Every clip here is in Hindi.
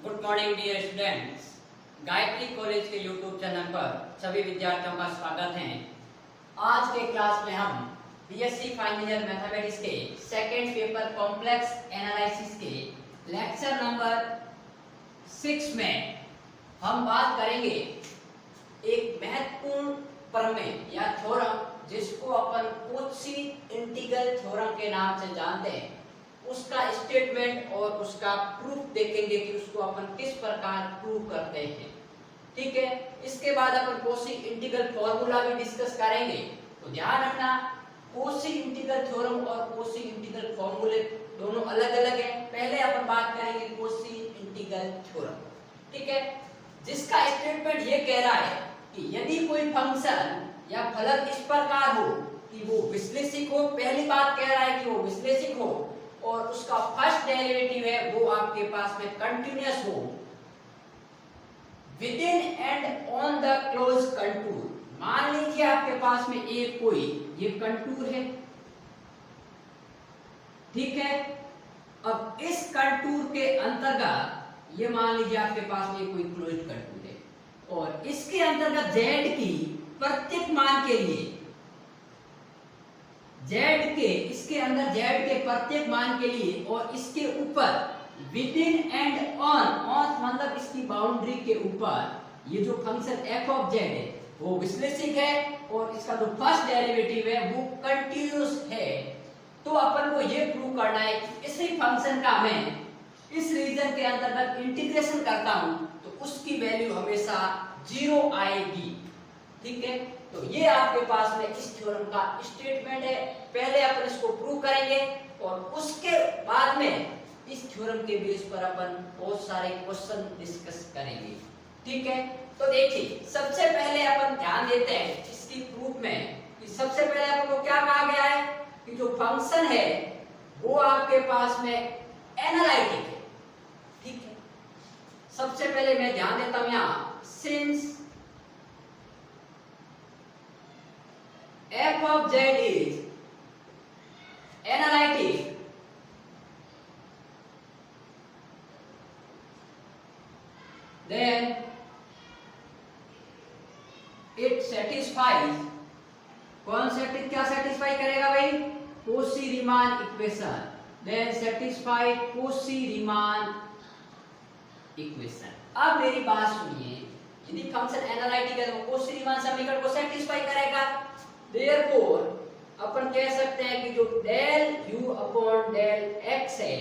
Good morning dear students. Gayatri college के यूट्यूब चैनल पर सभी विद्यार्थियों का स्वागत है। आज के क्लास में हम बीएससी फाइनल ईयर मैथमेटिक्स के सेकंड पेपर कॉम्प्लेक्स एनालिसिस के लेक्चर नंबर 6 में हम बात करेंगे एक महत्वपूर्ण प्रमेय या थ्योरम जिसको अपन कोची इंटीग्रल थ्योरम के नाम से जानते हैं, उसका स्टेटमेंट और उसका प्रूफ देखेंगे कि उसको अपन किस प्रकार प्रूव करते हैं। ठीक है, इसके बाद अपन कोशी इंटीग्रल फॉर्मूला भी डिस्कस करेंगे। तो ध्यान रखना, कोशी इंटीग्रल थ्योरम और कोशी इंटीग्रल फॉर्मूले दोनों अलग अलग हैं। पहले अपन बात करेंगे कोशी इंटीग्रल थ्योरम। ठीक है, जिसका स्टेटमेंट ये कह रहा है कि यदि कोई फंक्शन या फलन इस प्रकार हो कि वो विश्लेषिक हो, पहली बात कह रहा है कि वो विश्लेषिक हो और उसका फर्स्ट डेरिवेटिव है वो आपके पास में कंटिन्यूअस हो with in and on the close contour. मान लीजिए आपके पास में एक कोई ये कंटूर है, ठीक है। अब इस कंटूर के अंतर्गत ये मान लीजिए आपके पास में कोई क्लोज कंटूर है और इसके अंतर्गत z की प्रत्येक मान के लिए इसके अंदर z के प्रत्येक मान के लिए और इसके ऊपर विद इन एंड ऑन मतलब इसकी बाउंड्री के ऊपर ये जो फंक्शन f ऑफ z है वो विश्लेषिक है और इसका जो फर्स्ट डेरिवेटिव है वो कंटीन्यूअस है। तो अपन को ये प्रूव करना है कि इसी फंक्शन का मैं इस रीजन के अंतर्गत इंटीग्रेशन करता हूं तो उसकी वैल्यू हमेशा 0 आएगी। ठीक है, तो ये आपके पास में इस थ्योरम का स्टेटमेंट है। पहले अपन इसको प्रूव करेंगे और उसके बाद में इस थ्योरम के बेस पर अपन बहुत सारे क्वेश्चन डिस्कस करेंगे। ठीक है, तो देखिए सबसे पहले अपन ध्यान देते हैं इसकी प्रूफ में कि सबसे पहले अपन को क्या कहा गया है कि जो फंक्शन है वो आपके पास में एनालिटिक है। ठीक है, सबसे पहले मैं ध्यान देता हूं यहां since f of z is analytic, then it satisfies, कौन क्या सेटिस्फाई करेगा भाई? Cauchy Riemann equation. then satisfied Cauchy Riemann equation. अब मेरी बात सुनिए, यदि फंक्शन एनालिटिक है तो कोशी रीमान समीकरण को सेटिस्फाई करेगा। Therefore, अपन कह सकते हैं कि जो del u upon del x है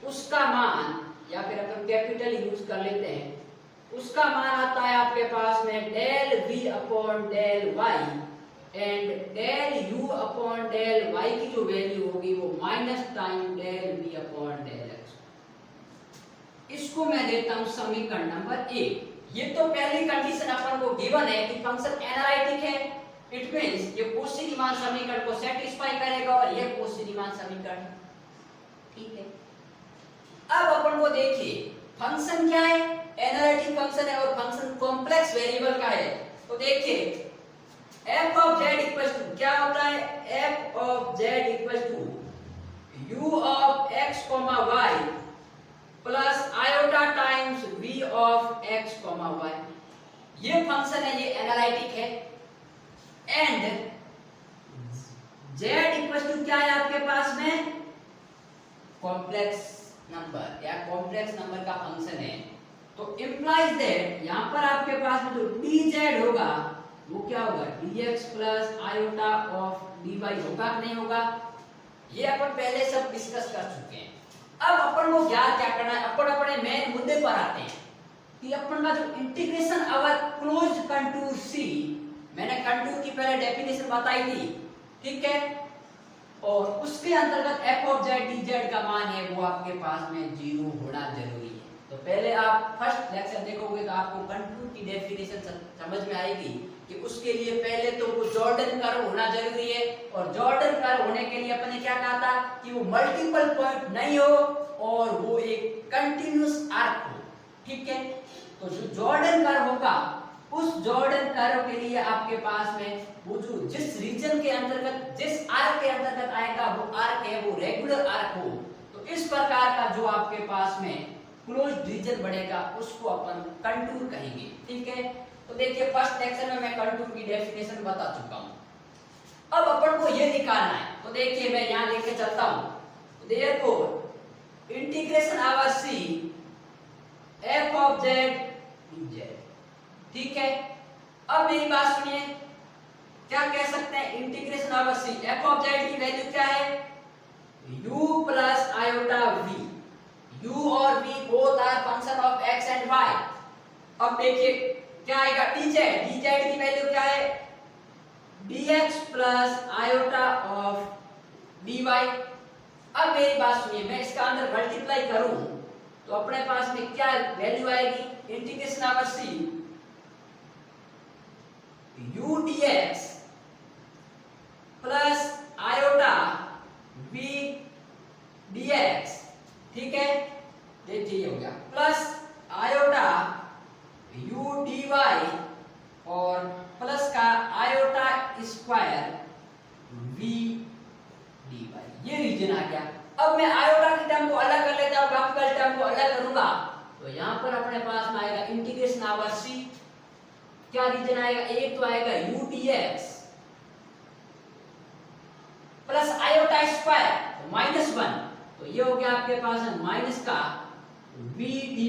उसका मान, या फिर अपन कैपिटल यूज कर लेते हैं, उसका मान आता है आपके पास में del v upon del y and del u upon del y की जो वैल्यू होगी वो minus time del v upon del x। इसको मैं देता हूं समीकरण नंबर 1। ये तो पहली कंडीशन अपन को गिवन है कि फंक्शन एनालिटिक है। इट मींस ये कोशी रीमान समीकरण को सेटिस्फाई करेगा और ये कोशी रीमान समीकरण। ठीक है, अब अपन को देखिए फंक्शन क्या है, एनालिटिक फंक्शन है और फंक्शन कॉम्प्लेक्स वेरिएबल का है। तो देखिए f of z equal to क्या होता है, f of z equal to u of x y plus iota times v of x y। ये फंक्शन है, ये एनालिटिक है। एंड z इक्वल टू क्या है आपके पास में, कॉम्प्लेक्स नंबर या कॉम्प्लेक्स नंबर का फंक्शन है। तो इंप्लाइज दैट यहां पर आपके पास में जो dz होगा वो क्या होगा, dx plus iota of dy होगा नहीं होगा, ये अपन पहले सब डिस्कस कर चुके हैं। अब अपन को क्या करना है, अपन अपने मेन मुद्दे पर आते हैं कि अपन का जो इंटीग्रेशन अवर क्लोज कंटूर सी, मैंने कंटूर की पहले डेफिनेशन बताई थी। ठीक है, और उसके अंतर्गत f ऑफ z dz का मान है वो आपके पास में 0 होना जरूरी है। तो पहले आप फर्स्ट लेक्चर देखोगे तो आपको कंटूर की डेफिनेशन समझ में आएगी कि उसके लिए पहले तो वो जॉर्डन कर्व होना जरूरी है और जॉर्डन कर्व होने के लिए अपन ने क्या कहा था कि वो मल्टीपल पॉइंट नहीं हो और वो एक कंटिन्यूअस आर्क हो। ठीक है, तो जो जॉर्डन कर्व होगा उस जॉर्डन कर्व के लिए आपके पास में वो जो जिस रीजन के अंतर्गत जिस आर्क के अंतर्गत आएगा वो आर्क है वो रेगुलर आर्क हो। तो इस प्रकार का जो आपके पास में क्लोज रीजन बढ़ेगा उसको अपन कंटूर कहेंगे। ठीक है, तो देखिए फर्स्ट लेक्चर में मैं कंटूर की डेफिनेशन बता चुका हूं। अब अपन को ये निकालना है, तो देखिए मैं यहां लेके चलता हूं। Therefore integration over C F of Z Z. ठीक है, अब मेरी बात सुनिए, क्या कह सकते हैं integration over C F of Z की वैल्यू क्या है, u plus iota v। u और v both are function of x and y। अब देखिए क्या आएगा, dz dz की वैल्यू क्या है, dx plus iota of dy। अब मेरी बात सुनिए, मैं इसका अंदर मल्टीप्लाई करूं तो अपने पास में क्या वैल्यू आएगी, integration over C u dx plus iota v dx। ठीक है, देखिए ये हो गया प्लस आयोटा u dy और प्लस का आयोटा स्क्वायर v dy। ये रीजन आ गया। अब मैं आयोटा के टर्म को अलग कर लेता हूं, बाकी टर्म को अलग करूंगा, तो यहां पर अपने पास में आएगा इंटीग्रेशन आवर सी, क्या रीजन आएगा, एक तो आएगा u dx plus iota square -1, तो ये हो गया आपके पास है माइनस का v dy।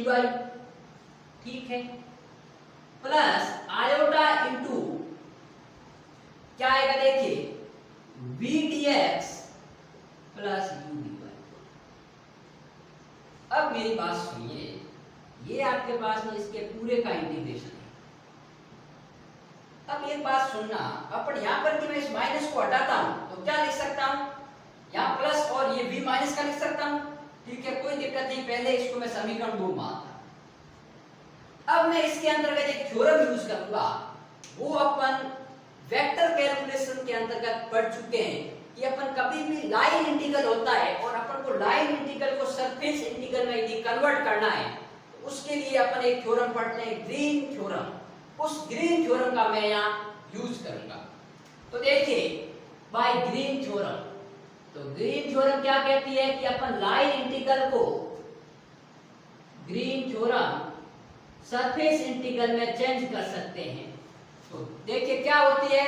ठीक है, प्लस आयोटा इंटू क्या आएगा, देखिए v dx plus u dy। अब मेरी बात सुनिए, ये आपके पास में इसके पूरे का इंटीग्रेशन है। अब एक बात सुनना, अपन यहां पर कि मैं इस माइनस को हटाता हूं तो क्या लिख सकता हूं, यहाँ प्लस और ये v माइनस का लिख सकता हूं। ठीक है, कोई दिक्कत नहीं, पहले इसको मैं समीकरण 2 मानता। अब मैं इसके अंतर्गत एक थ्योरम यूज करूंगा, वो अपन वेक्टर कैलकुलेशन के अंतर्गत पढ़ चुके हैं कि अपन कभी भी लाइन इंटीग्रल होता है और अपन को लाइन इंटीग्रल को सरफेस इंटीग्रल में यदि कन्वर्ट करना है तो उसके लिए अपन एक थ्योरम पढ़ते हैं, ग्रीन थ्योरम। उस ग्रीन थ्योरम का मैं यहाँ यूज करूंगा। तो देखिए बाय ग्रीन थ्योरम, तो ग्रीन थ्योरम क्या कहती है कि अपन लाइन इंटीग्रल को ग्रीन थ्योरम सरफेस इंटीग्रल में चेंज कर सकते हैं। तो देखिए क्या होती है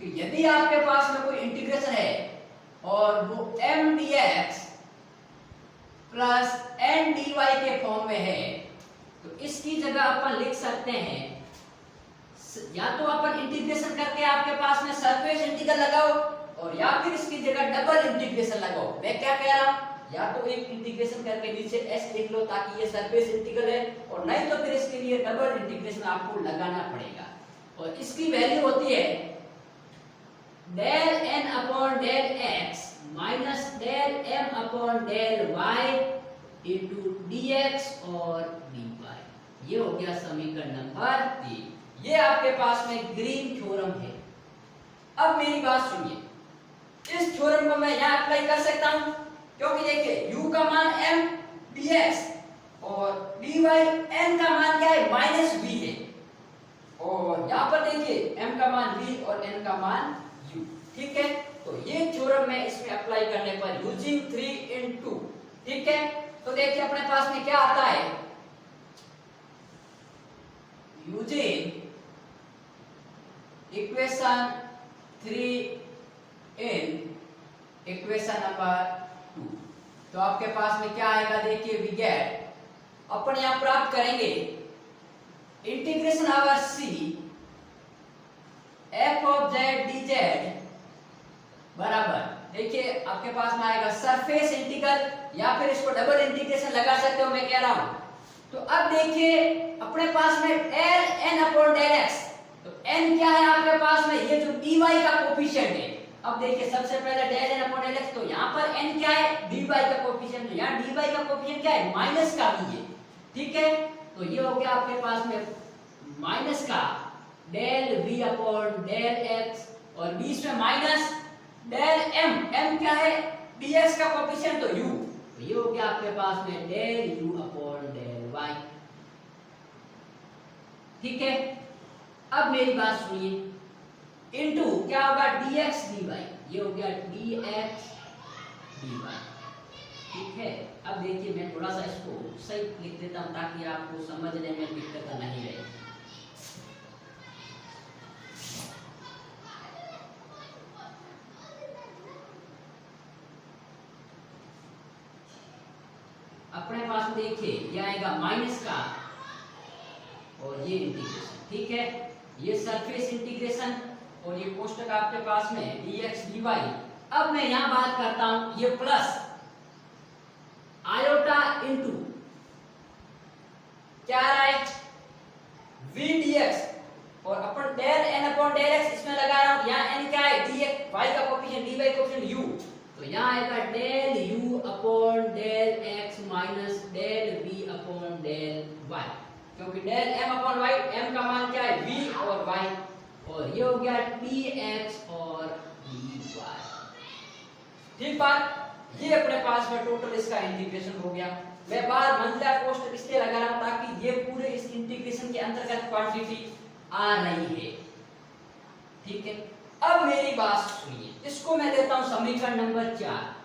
कि यदि आपके पास में कोई इंटीग्रेशन है और वो m dx plus n dy के फॉर्म में है, तो इसकी जगह अपन लिख सकते हैं, या तो अपन इंटीग्रेशन करके आपके पास में सरफेस इंटीग्रल लगाओ और या फिर इसकी जगह डबल इंटीग्रेशन लगाओ। मैं क्या कह रहा हूं, या तो एक इंटीग्रेशन करके नीचे s लिख लो ताकि ये सरफेस इंटीग्रल है, और नहीं तो फिर इसके लिए डबल इंटीग्रेशन आपको लगाना पड़ेगा। और इसकी वैल्यू होती है del n upon del x minus del m upon del y into dx और dy। ये हो गया समीकरण नंबर 3। ये आपके पास में ग्रीन थ्योरम है। अब मेरी बात सुनिए, इस थ्योरम को मैं यहां अप्लाई कर सकता हूं, क्योंकि देखिए u का मान m dx और dy n का मान क्या है, -v है, और यहां पर देखिए m का मान v और n का मान u। ठीक है, तो ये थ्योरम मैं इसमें अप्लाई करने पर यूजिंग 3 in 2। ठीक है, तो देखिए अपने पास में क्या आता है, using equation 3 in equation number 2, तो आपके पास में क्या आएगा, देखिए वी गेट, अपन यहां प्राप्त करेंगे integration over C F of Z D Z बराबर, देखिए आपके पास में आएगा सरफेस इंटीग्रल, या फिर इसको डबल इंटीग्रेशन लगा सकते हो, मैं कह रहा हूं। तो अब देखिए अपने पास में del n upon del x, तो n क्या है आपके पास में, ये जो dy का कोफिशिएंट है। अब देखिए सबसे पहले del n upon del x, तो यहाँ पर n क्या है, dy का कोफिशिएंट, यहाँ dy का कोफिशिएंट क्या है, माइनस का भी है। ठीक है, तो ये हो गया आपके पास में माइनस का del v upon del x और बीच में माइनस डेल m क्या है, dx का कोफिशिएंट तो u, तो ये हो गया आपके पास में del u upon del y। ठीक है, अब मेरी बात सुनिए, इनटू क्या होगा, dx dy, ये हो गया dx dy। ठीक है। अब देखिए मैं थोड़ा सा इसको सही लिख देता हूँ ताकि आपको समझने में दिक्कत नहीं रहे। अपने पास देखिए ये आएगा माइनस का और ये इंटीग्रेशन, ठीक है। ये सरफेस इंटीग्रेशन और ये कोष्टक आपके पास में dx dy। अब मैं यहां बात करता हूं ये प्लस आयोटा इंटू क्या आ रहा है v dx और अपन del n upon del x इसमें लगा रहा हूं। यहां n क्या है dx y का कोएफिशिएंट dy कोएफिशिएंट u, तो यहां आएगा del u upon del x minus del v upon del y, क्योंकि del m upon y m का मान क्या है v और y, और ये हो गया dx और dy। ठीक बात, ये अपने पास में टोटल इसका इंटीग्रेशन हो गया। मैं बार मंजिला कोष्टक इसलिए लगा रहा हूं ताकि ये पूरे इस इंटीग्रेशन के अंतर्गत क्वांटिटी आ रही है, ठीक है। अब मेरी बात सुनिए, इसको मैं देता हूं समीकरण नंबर 4।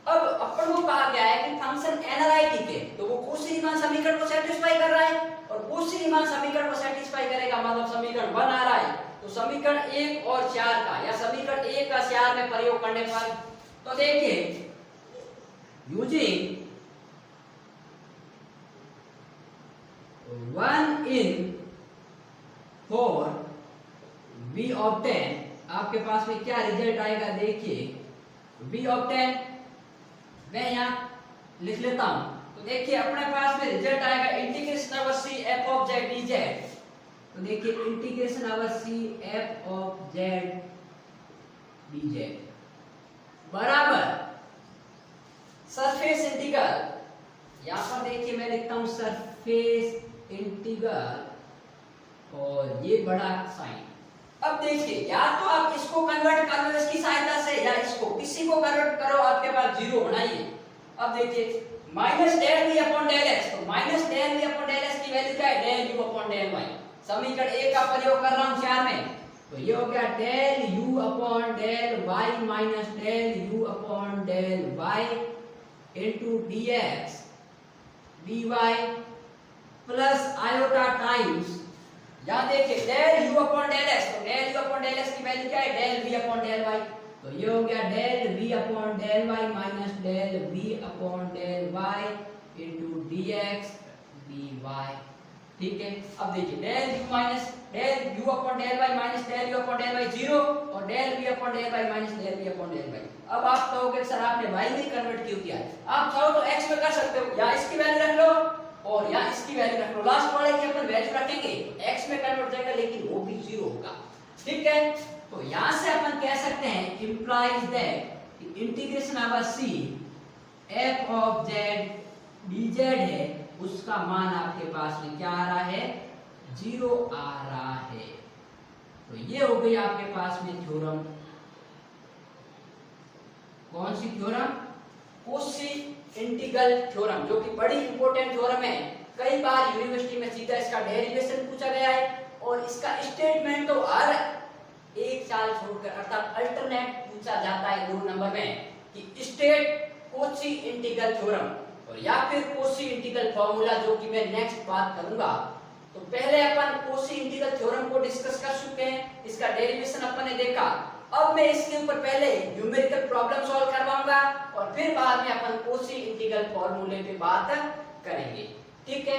अब अपन को कहा गया है कि फंक्शन एनालिटिक है, तो वो कौशी रीमान समीकरण को सेटिस्फाई कर रहा है, और कौशी रीमान समीकरण को सेटिस्फाई करेगा मतलब समीकरण 1 आ रहा है। तो समीकरण 1 और 4 का या समीकरण 1 का 4 में प्रयोग करने पर तो देखिए यूजिंग 1 in 4 we obtain, आपके पास में क्या रिजल्ट आएगा देखिए we obtain, मैं यहाँ लिख लेता हूं। तो देखिए अपने पास में रिजल्ट आएगा integration over c f of z dz। तो देखिए integration over c f of z dz बराबर सरफेस इंटीग्रल, यहां पर देखिए मैं लिखता हूं सरफेस इंटीग्रल और ये बड़ा साइन। अब देखिए या तो आप इसको कन्वर्ट कर लो इसकी सहायता से या इसको किसी को कन्वर्ट करो, आपके पास जीरो होना ही है। अब देखिए minus del v upon del x, तो minus del v upon del x की वैल्यू क्या है del u upon del y। समीकरण 1 का प्रयोग कर रहा हूं 4 में, तो ये हो गया del u upon del y minus del u upon del y into dx dy plus iota times, यहां देखिए del u upon del x, तो del u upon del x की वैल्यू क्या है del v upon del y, तो ये हो गया del v upon del y minus del v upon del y into dx dy, ठीक है। अब देखिए del u minus del u upon del y minus del u upon del y 0 और del v upon del y minus del v upon del y। अब आप कहोगे सर आपने y में कन्वर्ट क्यों किया, आप चाहो तो x में कर सकते हो, या इसकी वैल्यू रख लो और या इसकी वैल्यू रख लो, लास्ट वाले की अपन वैल्यू रखेंगे x में कन्वर्ट हो जाएगा लेकिन वो भी 0 होगा, ठीक है। तो यहां से अपन कह सकते हैं implies that integration over c f of z dz है, उसका मान आपके पास में क्या आ रहा है 0 आ रहा है। तो ये हो गई आपके पास में थ्योरम, कौन सी थ्योरम कॉची इंटीग्रल थ्योरम, जो कि बड़ी इंपॉर्टेंट थ्योरम है। कई बार यूनिवर्सिटी में सीधा इसका डेरिवेशन पूछा गया है और इसका स्टेटमेंट तो हर एक साल छोड़कर अर्थात अल्टरनेट पूछा जाता है 2 नंबर में कि स्टेट कॉची इंटीग्रल थ्योरम और या फिर कॉची इंटीग्रल फार्मूला, जो कि मैं नेक्स्ट बात करूंगा। तो पहले अपन कॉची इंटीग्रल थ्योरम को डिस्कस कर चुके हैं, इसका डेरिवेशन अपन ने देखा। अब मैं इसके ऊपर पहले न्यूमेरिकल प्रॉब्लम सॉल्व करवाऊंगा और फिर बाद में अपन कॉची इंटीग्रल फार्मूले पे बात करेंगे, ठीक है।